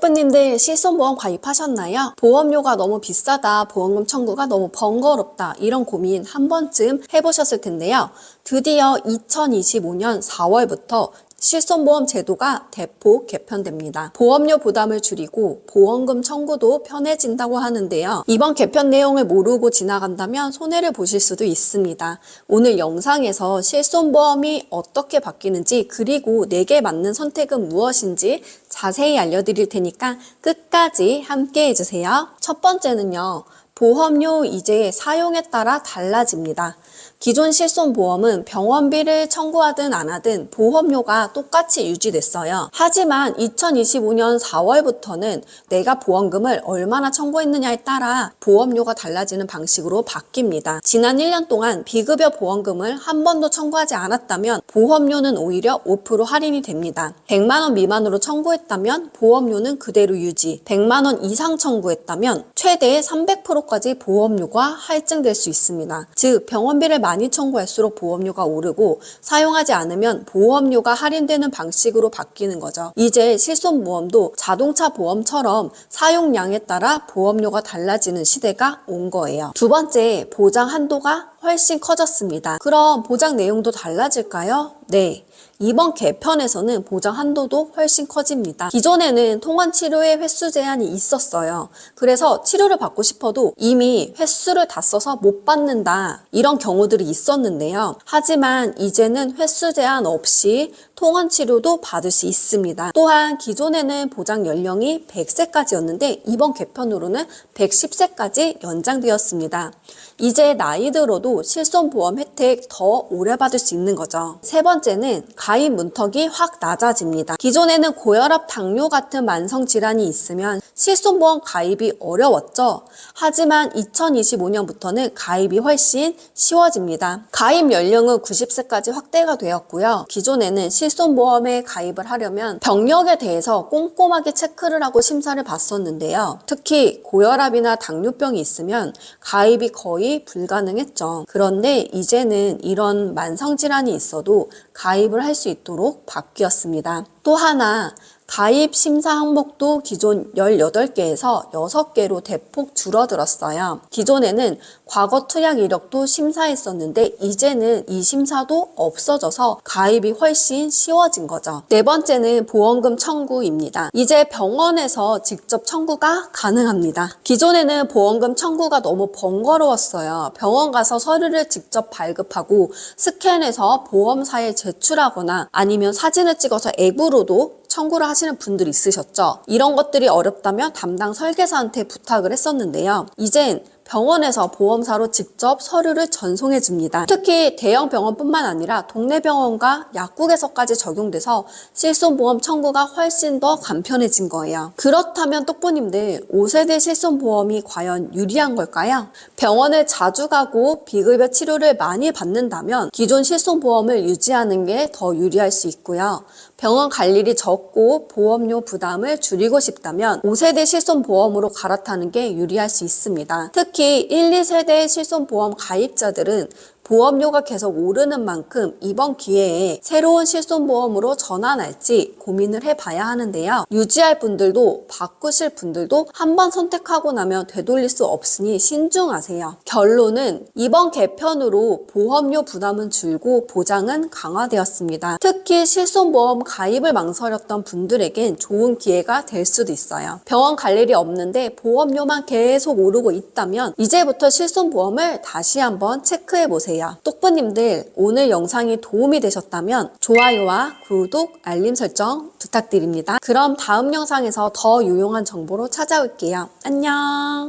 분님들 실손보험 가입하셨나요? 보험료가 너무 비싸다, 보험금 청구가 너무 번거롭다, 이런 고민 한 번쯤 해보셨을 텐데요. 드디어 2025년 4월부터 실손보험 제도가 대폭 개편됩니다. 보험료 부담을 줄이고 보험금 청구도 편해진다고 하는데요. 이번 개편 내용을 모르고 지나간다면 손해를 보실 수도 있습니다. 오늘 영상에서 실손보험이 어떻게 바뀌는지, 그리고 내게 맞는 선택은 무엇인지 자세히 알려드릴 테니까 끝까지 함께 해주세요. 첫 번째는요, 보험료 이제 사용에 따라 달라집니다. 기존 실손보험은 병원비를 청구하든 안 하든 보험료가 똑같이 유지됐어요. 하지만 2025년 4월부터는 내가 보험금을 얼마나 청구했느냐에 따라 보험료가 달라지는 방식으로 바뀝니다. 지난 1년 동안 비급여 보험금을 한 번도 청구하지 않았다면 보험료는 오히려 5% 할인이 됩니다. 100만 원 미만으로 청구했다면 보험료는 그대로 유지, 100만 원 이상 청구했다면 최대 300%까지 보험료가 할증될 수 있습니다. 즉, 병원비를 많이 청구할수록 보험료가 오르고 사용하지 않으면 보험료가 할인되는 방식으로 바뀌는 거죠. 이제 실손보험도 자동차 보험처럼 사용량에 따라 보험료가 달라지는 시대가 온 거예요. 두 번째, 보장 한도가 훨씬 커졌습니다. 그럼 보장 내용도 달라질까요? 네. 이번 개편에서는 보장 한도도 훨씬 커집니다. 기존에는 통원 치료에 횟수 제한이 있었어요. 그래서 치료를 받고 싶어도 이미 횟수를 다 써서 못 받는다, 이런 경우들이 있었는데요. 하지만 이제는 횟수 제한 없이 통원 치료도 받을 수 있습니다. 또한 기존에는 보장 연령이 100세까지였는데 이번 개편으로는 110세까지 연장되었습니다. 이제 나이 들어도 실손보험 혜택 더 오래 받을 수 있는 거죠. 세 번째는 가입 문턱이 확 낮아집니다. 기존에는 고혈압, 당뇨 같은 만성질환이 있으면 실손보험 가입이 어려웠죠. 하지만 2025년부터는 가입이 훨씬 쉬워집니다. 가입 연령은 90세까지 확대가 되었고요. 기존에는 실손보험에 가입을 하려면 병력에 대해서 꼼꼼하게 체크를 하고 심사를 받았었는데요. 특히 고혈압이나 당뇨병이 있으면 가입이 거의 불가능했죠. 그런데 이제는 이런 만성질환이 있어도 가입을 할 수 있도록 바뀌었습니다. 또 하나, 가입 심사 항목도 기존 18개에서 6개로 대폭 줄어들었어요. 기존에는 과거 투약 이력도 심사했었는데 이제는 이 심사도 없어져서 가입이 훨씬 쉬워진 거죠. 네 번째는 보험금 청구입니다. 이제 병원에서 직접 청구가 가능합니다. 기존에는 보험금 청구가 너무 번거로웠어요. 병원 가서 서류를 직접 발급하고 스캔해서 보험사에 제출하거나 아니면 사진을 찍어서 앱으로도 청구를 하시는 분들이 있으셨죠. 이런 것들이 어렵다면 담당 설계사한테 부탁을 했었는데요. 이젠 병원에서 보험사로 직접 서류를 전송해 줍니다. 특히 대형 병원뿐만 아니라 동네 병원과 약국에서까지 적용돼서 실손보험 청구가 훨씬 더 간편해진 거예요. 그렇다면 똑부님들, 5세대 실손보험이 과연 유리한 걸까요? 병원을 자주 가고 비급여 치료를 많이 받는다면 기존 실손보험을 유지하는 게 더 유리할 수 있고요. 병원 갈 일이 적고 보험료 부담을 줄이고 싶다면 5세대 실손보험으로 갈아타는 게 유리할 수 있습니다. 특히 1, 2세대 실손보험 가입자들은 보험료가 계속 오르는 만큼 이번 기회에 새로운 실손보험으로 전환할지 고민을 해봐야 하는데요. 유지할 분들도 바꾸실 분들도 한번 선택하고 나면 되돌릴 수 없으니 신중하세요. 결론은 이번 개편으로 보험료 부담은 줄고 보장은 강화되었습니다. 특히 실손보험 가입을 망설였던 분들에겐 좋은 기회가 될 수도 있어요. 병원 갈 일이 없는데 보험료만 계속 오르고 있다면 이제부터 실손보험을 다시 한번 체크해보세요. 똑부님들, 오늘 영상이 도움이 되셨다면 좋아요와 구독, 알림 설정 부탁드립니다. 그럼 다음 영상에서 더 유용한 정보로 찾아올게요. 안녕.